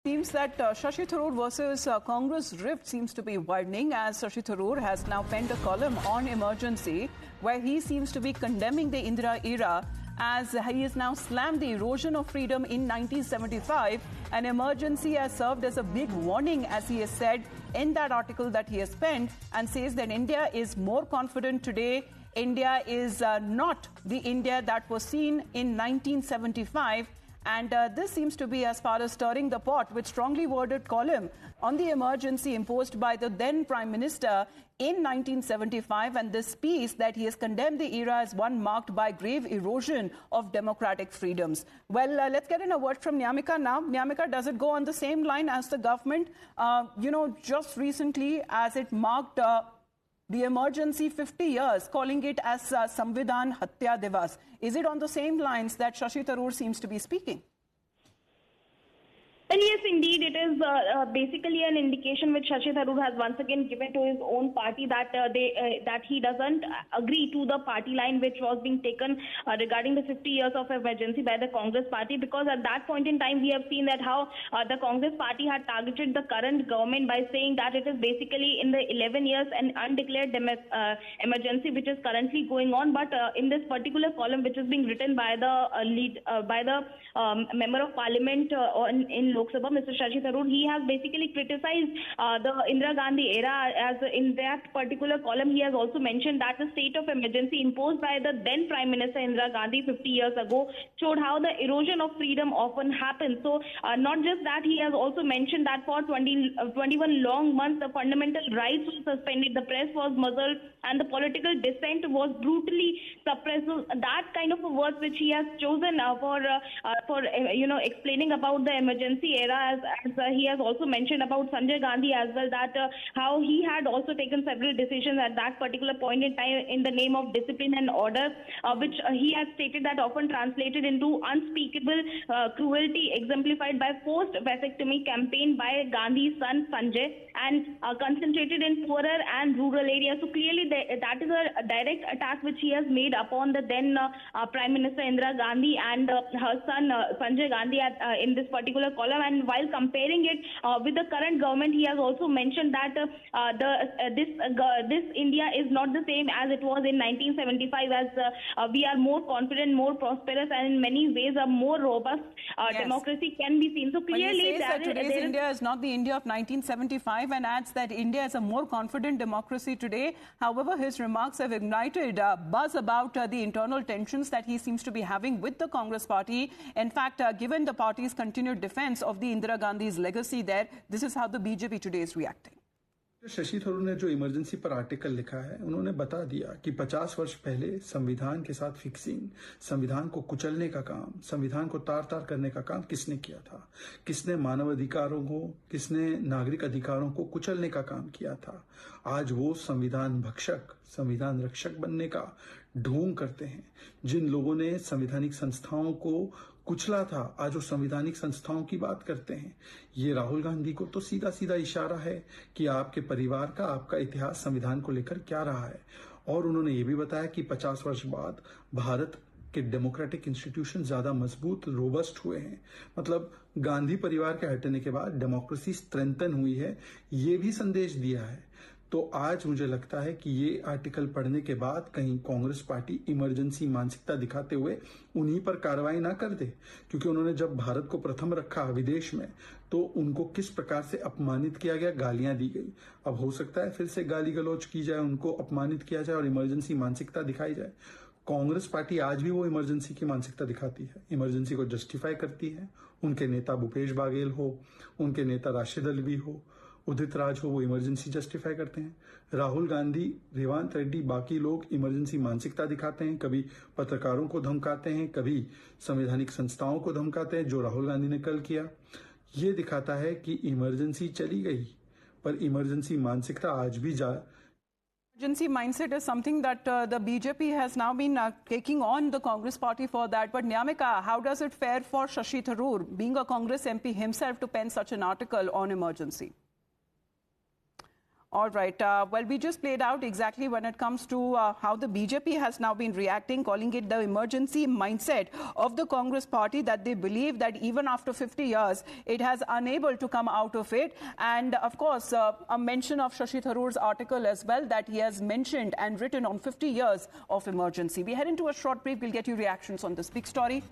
Seems that Shashi Tharoor versus Congress rift seems to be widening, as Shashi Tharoor has now penned a column on emergency where he seems to be condemning the Indira era, as he has now slammed the erosion of freedom in 1975. An emergency has served as a big warning, as he has said in that article that he has penned, and says that India is more confident today. India is not the India that was seen in 1975. And this seems to be as far as stirring the pot with strongly worded column on the emergency imposed by the then Prime Minister in 1975, and this piece that he has condemned the era as one marked by grave erosion of democratic freedoms. Well, let's get in a word from Nyamika now. Nyamika, does it go on the same line as the government? Just recently, as it marked the emergency 50 years, calling it as Samvidhan Hatya Divas. Is it on the same lines that Shashi Tharoor seems to be speaking? And yes, indeed, it is basically an indication which Shashi Tharoor has once again given to his own party that that he doesn't agree to the party line which was being taken regarding the 50 years of emergency by the Congress party, because at that point in time we have seen that how the Congress party had targeted the current government by saying that it is basically in the 11 years an undeclared emergency which is currently going on. But in this particular column which is being written by the member of parliament in Lok Sabha, Mr. Shashi Tharoor, he has basically criticized the Indira Gandhi era, as in that particular column he has also mentioned that the state of emergency imposed by the then Prime Minister Indira Gandhi 50 years ago showed how the erosion of freedom often happens. So not just that, he has also mentioned that for 21 long months the fundamental rights were suspended, the press was muzzled, and the political dissent was brutally suppressed. So that kind of a word which he has chosen for explaining about the emergency era, as he has also mentioned about Sanjay Gandhi as well, that how he had also taken several decisions at that particular point in time in the name of discipline and order, which he has stated that often translated into unspeakable cruelty exemplified by forced vasectomy campaign by Gandhi's son Sanjay, and concentrated in poorer and rural areas. So clearly that is a direct attack which he has made upon the then Prime Minister Indira Gandhi and her son Sanjay Gandhi in this particular column. And while comparing it with the current government, he has also mentioned that this India is not the same as it was in 1975, as we are more confident, more prosperous, and in many ways a more robust democracy can be seen. So clearly that today's India is not the India of 1975, and adds that India is a more confident democracy today. However, his remarks have ignited buzz about the internal tensions that he seems to be having with the Congress party. In fact, given the party's continued defense of the Indira Gandhi's legacy there, this is how the BJP today is reacting. Shashi Tharoor ने जो emergency पर article लिखा है, उन्होंने बता दिया कि 50 वर्ष पहले संविधान के साथ फिक्सिंग, संविधान को कुचलने का काम, संविधान को तार-तार करने का काम किसने किया था, किसने मानव अधिकारों को, किसने नागरिक अधिकारों को कुचलने का काम किया था। आज वो संविधान भक्षक, संविधान रक्षक बनने का ढोंग करते हैं। जिन लोगों ने संवैधानिक संस्थाओं को कुचला था, आज वो संवैधानिक संस्थाओं की बात करते हैं। ये राहुल गांधी को तो सीधा सीधा इशारा है कि आपके परिवार का, आपका इतिहास संविधान को लेकर क्या रहा है। और उन्होंने ये भी बताया कि 50 वर्ष बाद भारत के डेमोक्रेटिक इंस्टीट्यूशन ज्यादा मजबूत, रोबस्ट हुए हैं। मतलब गांधी परिवार के हटने के बाद डेमोक्रेसी स्ट्रेंथन हुई है, ये भी संदेश दिया है। तो आज मुझे लगता है कि ये आर्टिकल पढ़ने के बाद कहीं कांग्रेस पार्टी इमरजेंसी मानसिकता दिखाते हुए उन्हीं पर कार्रवाई ना कर दे, क्योंकि उन्होंने जब भारत को प्रथम रखा विदेश में, तो उनको किस प्रकार से अपमानित किया गया, गालियां दी गई। अब हो सकता है फिर से गाली गलौज की जाए, उनको अपमानित किया जाए और इमरजेंसी मानसिकता दिखाई जाए। कांग्रेस पार्टी आज भी वो इमरजेंसी की मानसिकता दिखाती है, इमरजेंसी को जस्टिफाई करती है। उनके नेता भूपेश बाघेल हो, उनके नेता राशिद अल्वी हो, उदित राज हो, वो इमरजेंसी जस्टिफाई करते हैं। राहुल गांधी, रेवंत रेड्डी, बाकी लोग इमरजेंसी मानसिकता दिखाते हैं, कभी पत्रकारों को धमकाते हैं, कभी संवैधानिक संस्थाओं को धमकाते हैं, जो राहुल गांधी ने कल किया। ये दिखाता है कि इमरजेंसी चली गई, पर इमरजेंसी मानसिकता आज भी Emergency mindset is something that the BJP has now been taking on the Congress party for that. But Nyamika, how does it fare for Shashi Tharoor, being a Congress MP himself, to pen such an article on emergency? All right. Well, we just played out exactly when it comes to how the BJP has now been reacting, calling it the emergency mindset of the Congress party, that they believe that even after 50 years, it has unable to come out of it. And of course, a mention of Shashi Tharoor's article as well, that he has mentioned and written on 50 years of emergency. We head into a short break. We'll get you reactions on this big story.